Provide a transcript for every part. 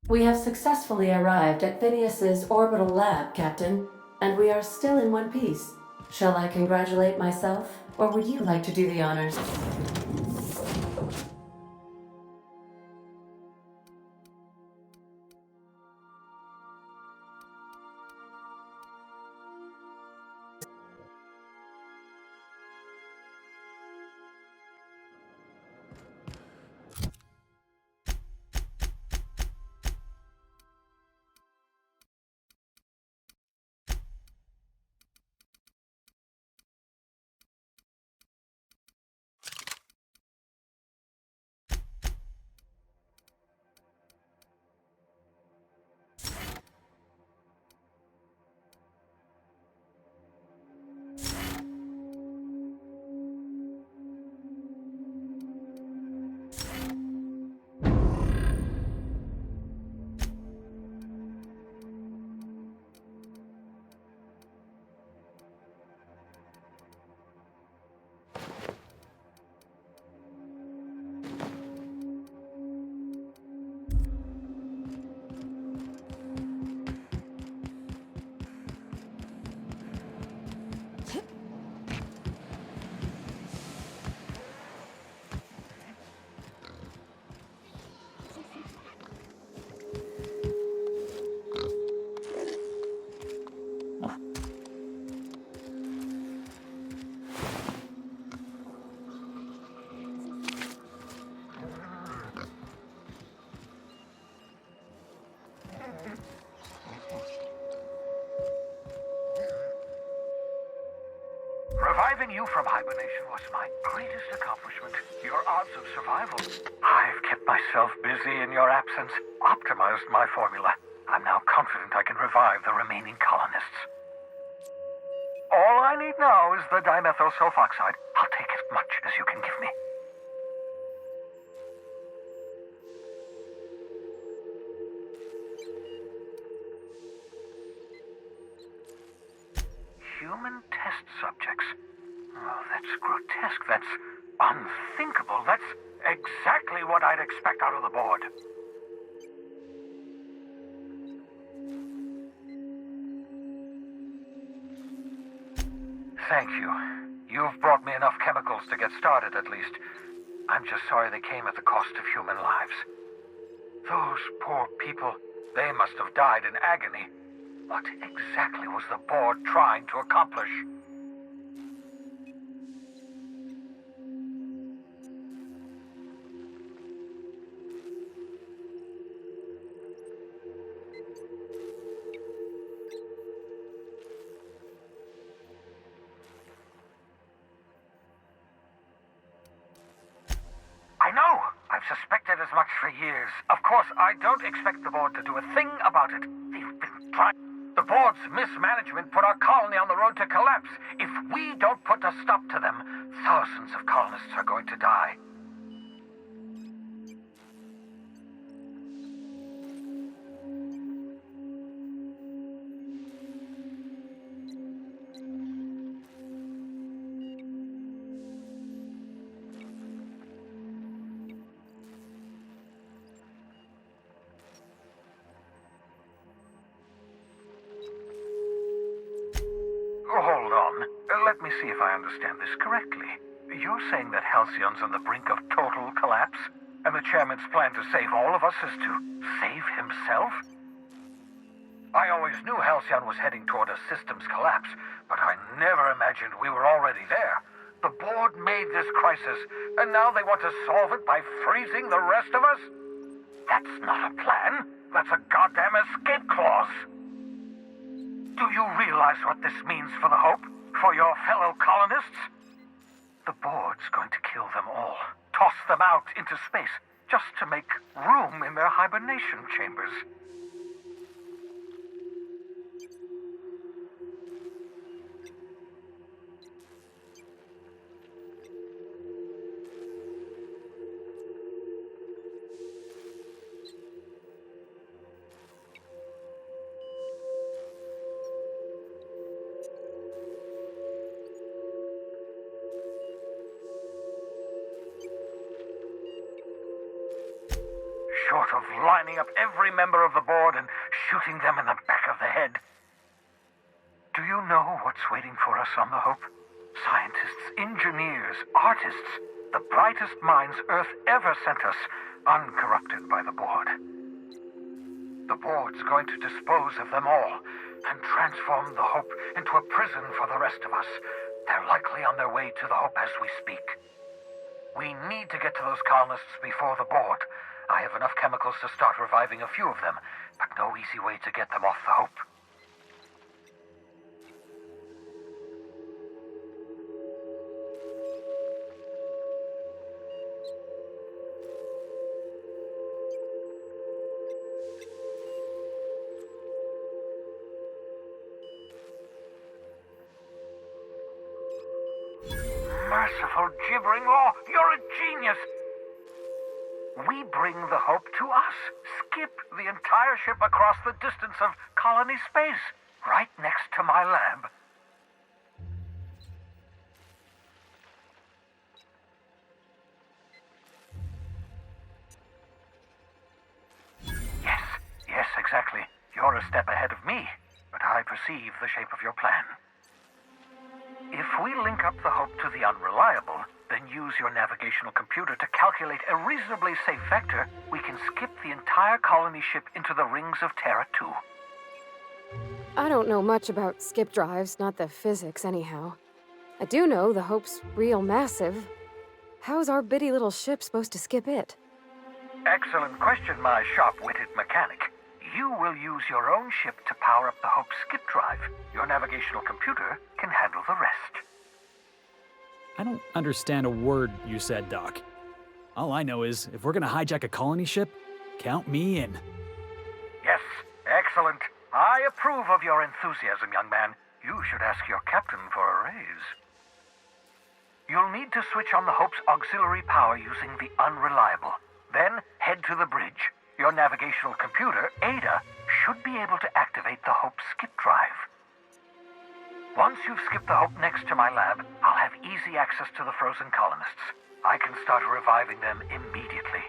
We have successfully arrived at Phineas's orbital lab, Captain, and we are still in one piece. Shall I congratulate myself, or would you like to do the honors? Reviving you from hibernation was my greatest accomplishment. Your odds of survival. I've kept myself busy in your absence, optimized my formula. I'm now confident I can revive the remaining colonists. All I need now is the dimethyl sulfoxide. I'll take as much as you can give me. Human test subjects. Oh, that's grotesque. That's unthinkable. That's exactly what I'd expect out of the board. Thank you. You've brought me enough chemicals to get started, at least. I'm just sorry they came at the cost of human lives. Those poor people, they must have died in agony. What exactly was the board trying to accomplish? I know! I've suspected as much for years. Of course, I don't expect the board to do a thing about it. They've been trying. The board's mismanagement put our colony on the road to collapse. If we don't put a stop to them, thousands of colonists are going to die. Hold on. Let me see if I understand this correctly. You're saying that Halcyon's on the brink of total collapse? And the chairman's plan to save all of us is to save himself? I always knew Halcyon was heading toward a systems collapse, but I never imagined we were already there. The board made this crisis, and now they want to solve it by freezing the rest of us? That's not a plan. That's a goddamn escape clause. Do you realize what this means for the Hope? For your fellow colonists? The board's going to kill them all. Toss them out into space, just to make room in their hibernation chambers. short of lining up every member of the board and shooting them in the back of the head. Do you know what's waiting for us on the Hope? Scientists, engineers, artists, the brightest minds Earth ever sent us, uncorrupted by the board. The board's going to dispose of them all and transform the Hope into a prison for the rest of us. They're likely on their way to the Hope as we speak. We need to get to those colonists before the board. I have enough chemicals to start reviving a few of them, but no easy way to get them off the Hope. Merciful gibbering law, you're a genius! We bring the Hope to us. Skip the entire ship across the distance of colony space, right next to my lab. Yes, exactly. You're a step ahead of me, but I perceive the shape of your plan. If we link up the Hope to the Unreliable, then use your navigational computer to calculate a reasonably safe vector, we can skip the entire colony ship into the rings of Terra 2. I don't know much about skip drives, not the physics anyhow. I do know the Hope's real massive. How's our bitty little ship supposed to skip it? Excellent question, my sharp-witted mechanic. You will use your own ship to power up the Hope's skip drive. Your navigational computer can handle the rest. I don't understand a word you said, Doc. All I know is, if we're gonna hijack a colony ship, count me in. Yes, excellent. I approve of your enthusiasm, young man. You should ask your captain for a raise. You'll need to switch on the Hope's auxiliary power using the Unreliable. Then head to the bridge. Your navigational computer, Ada, should be able to activate the Hope's skip drive. Once you've skipped the Hope next to my lab, I'll have easy access to the frozen colonists. I can start reviving them immediately.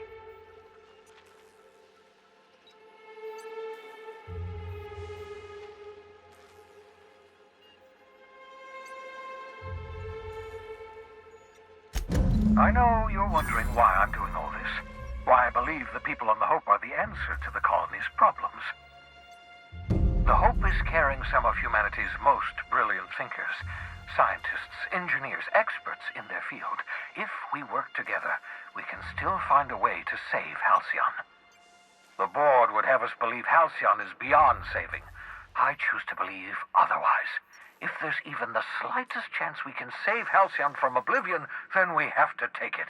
I know you're wondering why I'm doing all this. Why I believe the people on the Hope are the answer to the colony's problems. The Hope is carrying some of humanity's most brilliant thinkers, scientists, engineers, experts in their field. If we work together, we can still find a way to save Halcyon. The board would have us believe Halcyon is beyond saving. I choose to believe otherwise. If there's even the slightest chance we can save Halcyon from oblivion, then we have to take it.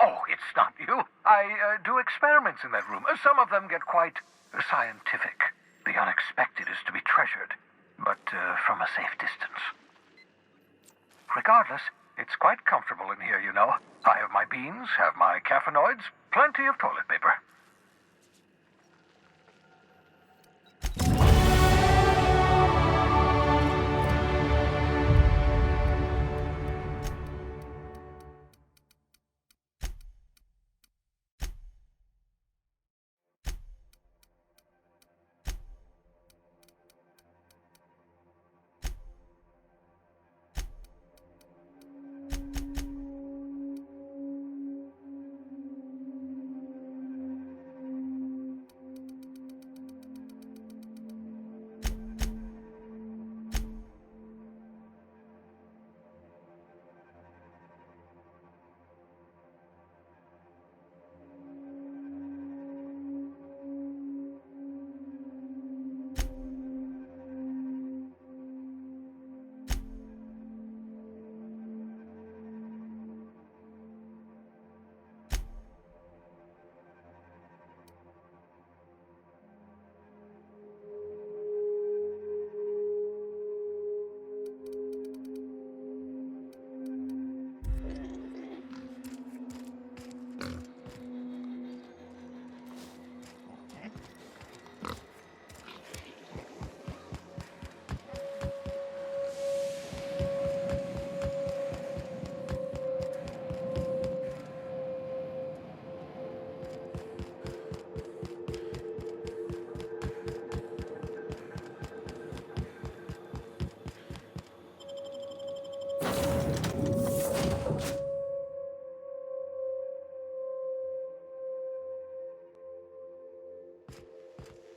Oh, it's not you. I do experiments in that room. Some of them get quite scientific. The unexpected is to be treasured, but from a safe distance. Regardless, it's quite comfortable in here, you know. I have my beans, have my caffeinoids, plenty of toilet paper.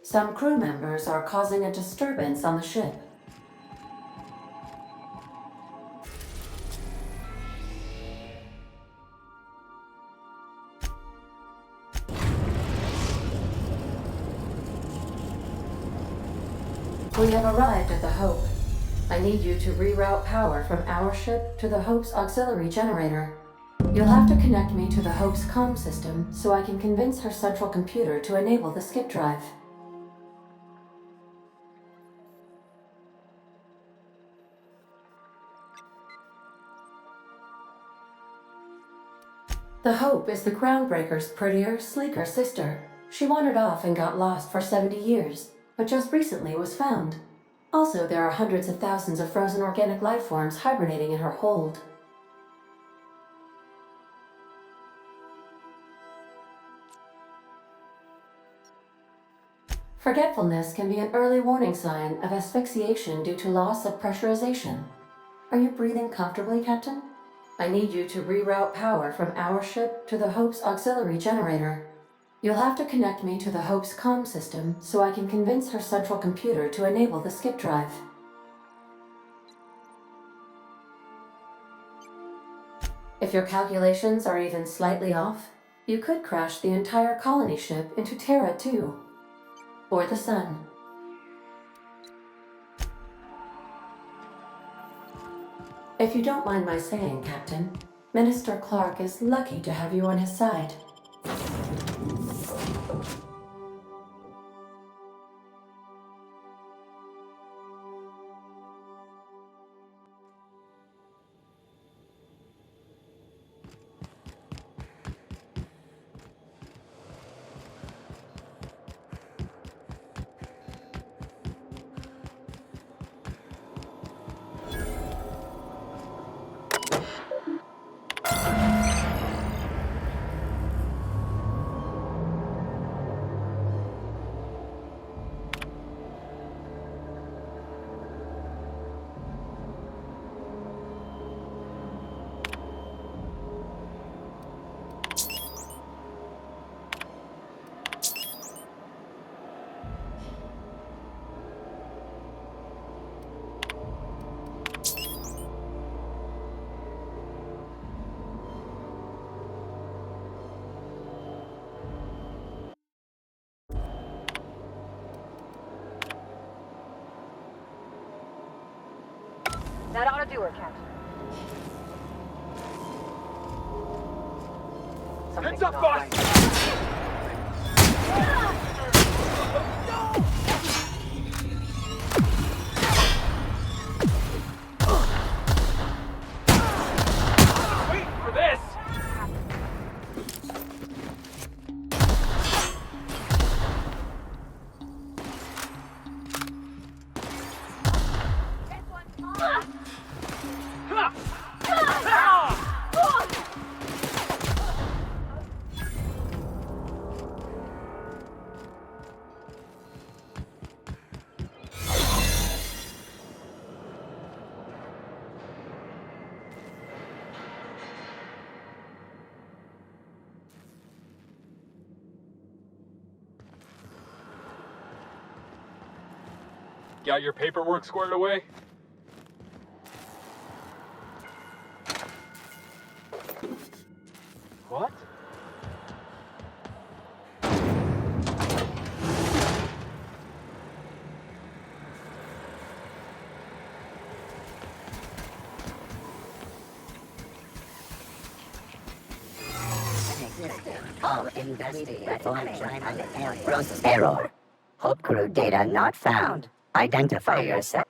Some crew members are causing a disturbance on the ship. We have arrived at the Hope. I need you to reroute power from our ship to the Hope's auxiliary generator. You'll have to connect me to the Hope's comm system so I can convince her central computer to enable the skip drive. The Hope is the Groundbreaker's prettier, sleeker sister. She wandered off and got lost for 70 years, but just recently was found. Also, there are hundreds of thousands of frozen organic life forms hibernating in her hold. Forgetfulness can be an early warning sign of asphyxiation due to loss of pressurization. Are you breathing comfortably, Captain? I need you to reroute power from our ship to the Hope's auxiliary generator. You'll have to connect me to the Hope's comm system so I can convince her central computer to enable the skip drive. If your calculations are even slightly off, you could crash the entire colony ship into Terra 2. Or the sun. If you don't mind my saying, Captain, Minister Clark is lucky to have you on his side. That ought to do her, Captain. Heads up, boss! Wait for this! Got your paperwork squared away? What? All error. Hope crew data not found. Identify yourself.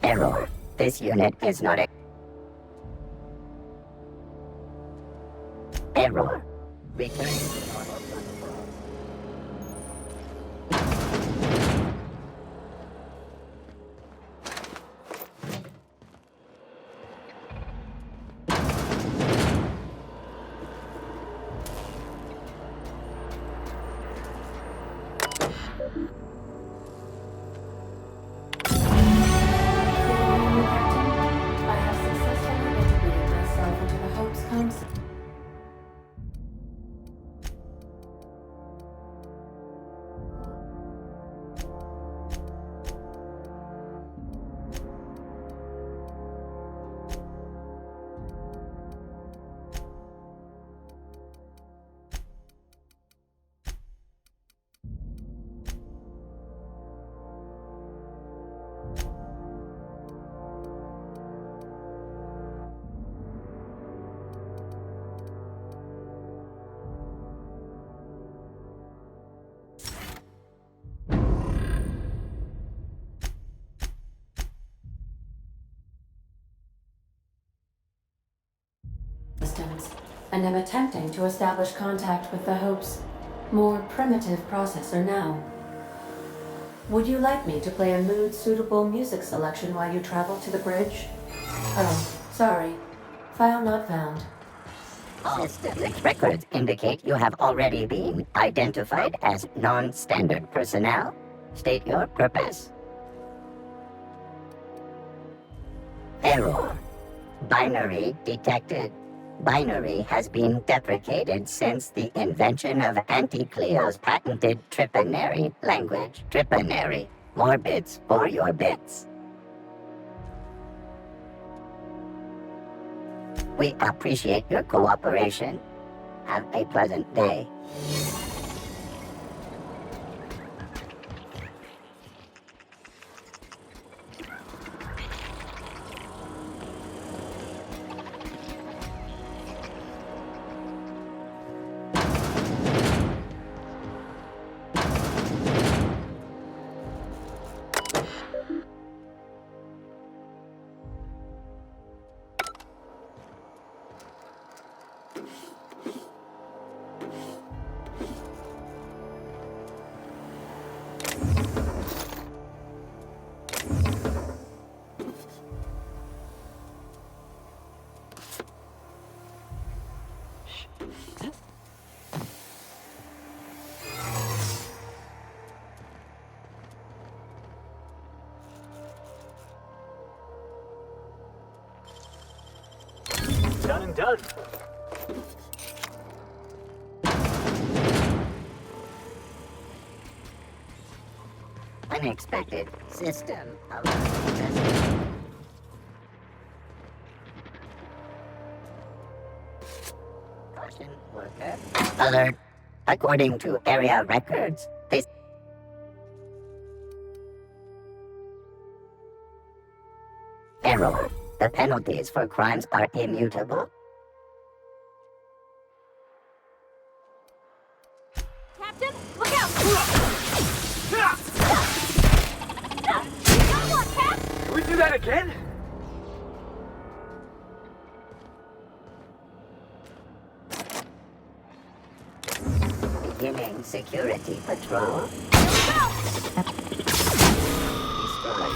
Error. This unit is not a... Error. Return. I have successfully integrated myself into the Hope's comm system. and am attempting to establish contact with the Hope's more primitive processor now. Would you like me to play a mood-suitable music selection while you travel to the bridge? Oh, sorry. File not found. All systemic records indicate you have already been identified as non-standard personnel. State your purpose. Error. Binary detected. Binary has been deprecated since the invention of Anti-Cleo's patented Tripanary language. Tripanary. More bits for your bits. We appreciate your cooperation. Have a pleasant day. Done and done. Unexpected system of caution worker. Alert. According to area records, this error. The penalties for crimes are immutable. Captain, look out! Come on, Cap! Can we do that again? Beginning security patrol. Destroyed.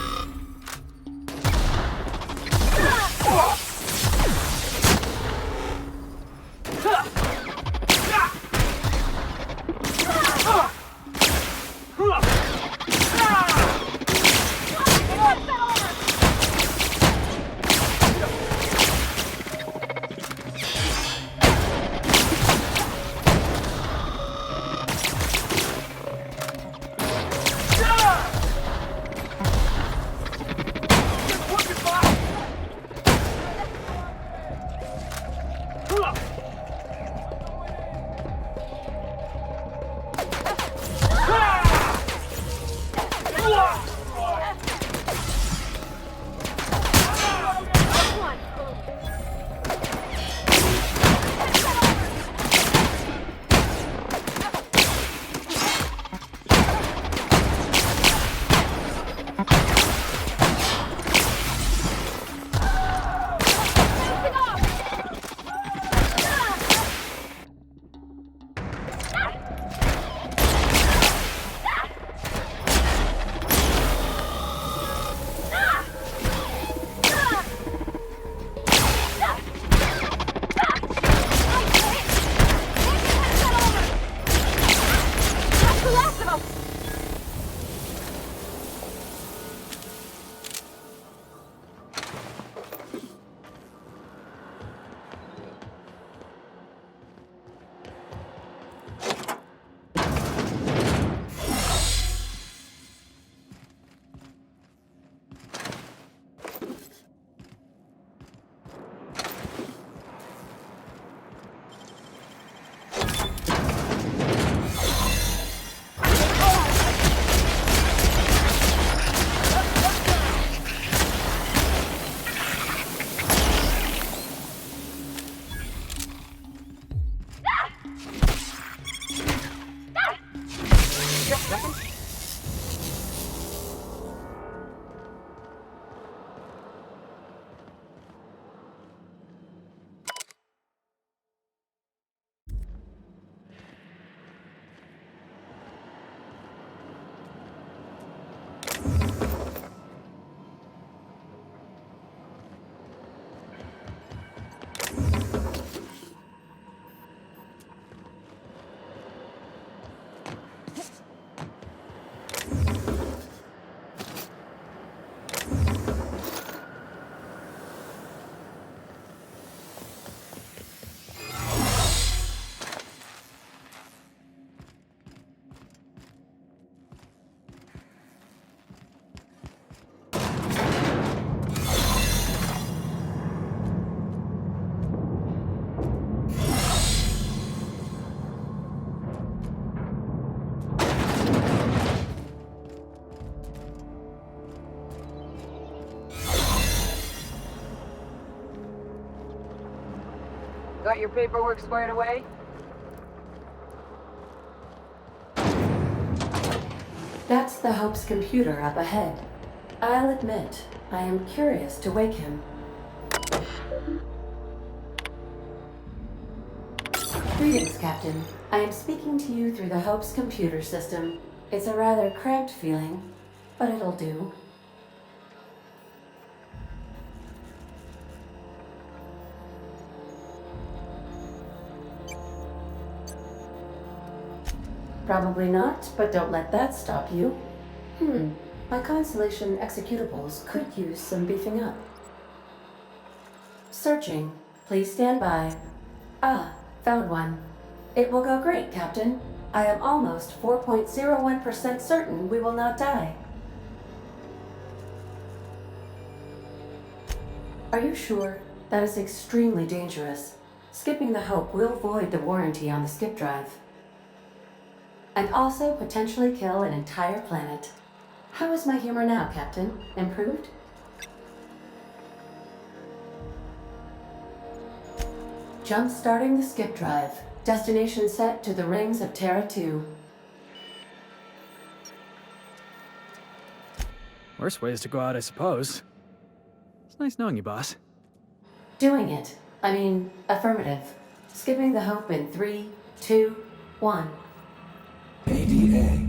Got your paperwork squared away? That's the Hope's computer up ahead. I'll admit, I am curious to wake him. Greetings, Captain. I am speaking to you through the Hope's computer system. It's a rather cramped feeling, but it'll do. Probably not, but don't let that stop you. My Constellation executables could use some beefing up. Searching. Please stand by. Ah, found one. It will go great, Captain. I am almost 4.01% certain we will not die. Are you sure? That is extremely dangerous. Skipping the Hope will void the warranty on the skip drive. And also potentially kill an entire planet. How is my humor now, Captain? Improved? Jump-starting the skip drive. Destination set to the rings of Terra 2. Worst ways to go out, I suppose. It's nice knowing you, boss. Doing it. I mean, affirmative. Skipping the Hope in 3, 2, 1. ADA,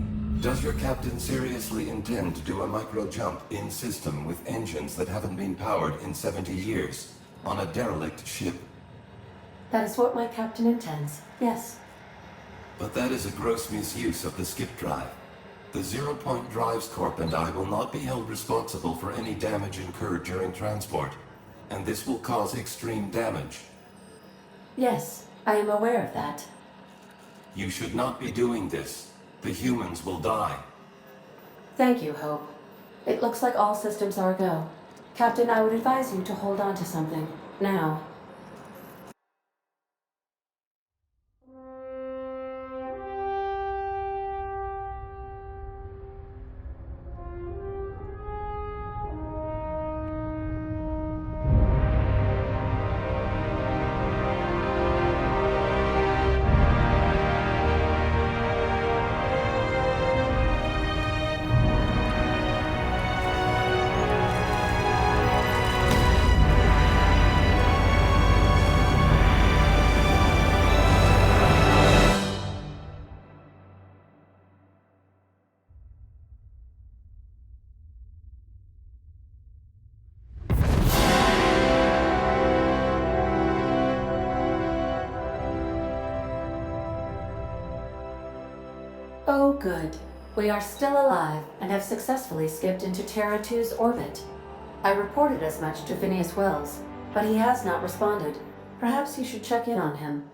does your captain seriously intend to do a micro-jump in system with engines that haven't been powered in 70 years on a derelict ship? That is what my captain intends, yes. But that is a gross misuse of the skip drive. The Zero Point Drives Corp and I will not be held responsible for any damage incurred during transport, and this will cause extreme damage. Yes, I am aware of that. You should not be doing this. The humans will die. Thank you, Hope. It looks like all systems are go. Captain, I would advise you to hold on to something. Now. Oh, good. We are still alive and have successfully skipped into Terra 2's orbit. I reported as much to Phineas Wells, but he has not responded. Perhaps you should check in on him.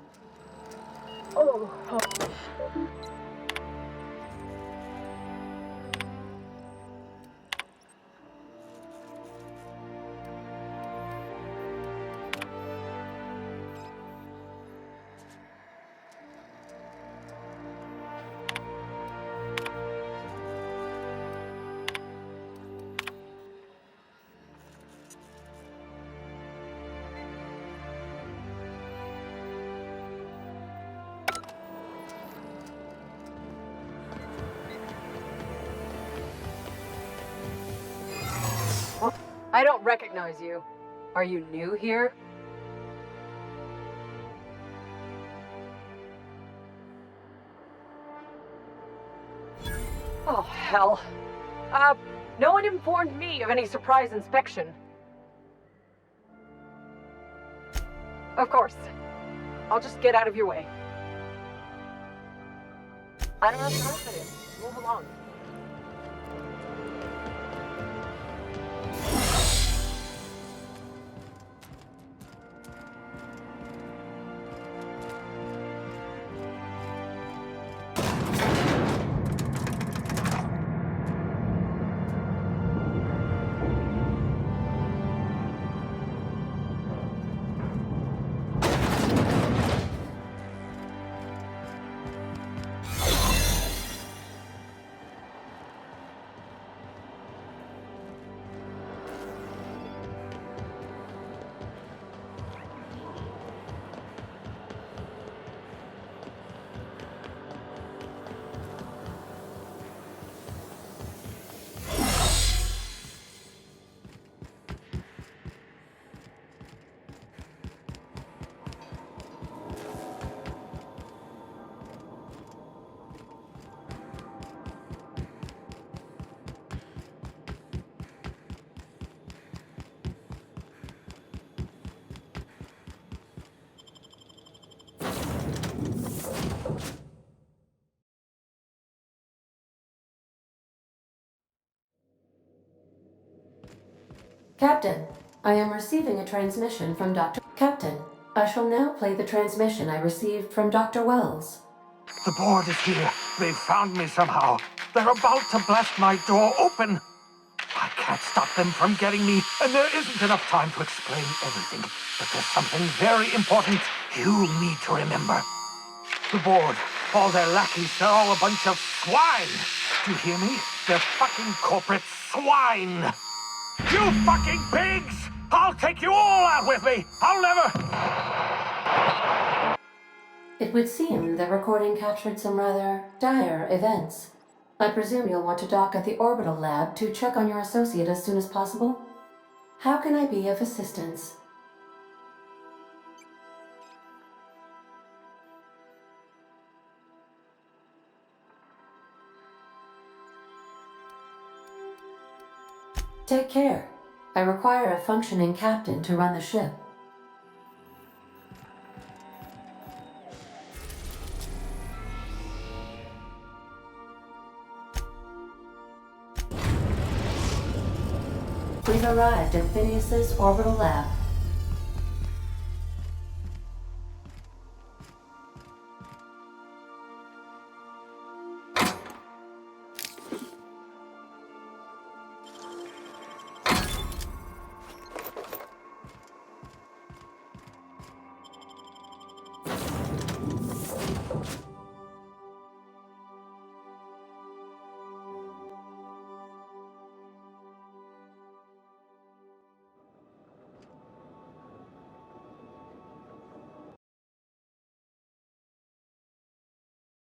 I don't recognize you. Are you new here? Oh, hell. No one informed me of any surprise inspection. Of course. I'll just get out of your way. I don't have time for this. Move along. Captain, I am receiving a transmission from Dr. Captain, I shall now play the transmission I received from Dr. Wells. The board is here. They've found me somehow. They're about to blast my door open. I can't stop them from getting me, and there isn't enough time to explain everything. But there's something very important you need to remember. The board, all their lackeys, they're all a bunch of swine. Do you hear me? They're fucking corporate swine. You fucking pigs! I'll take you all out with me! I'll never... It would seem the recording captured some rather dire events. I presume you'll want to dock at the orbital lab to check on your associate as soon as possible? How can I be of assistance? Take care. I require a functioning captain to run the ship. We've arrived at Phineas's orbital lab.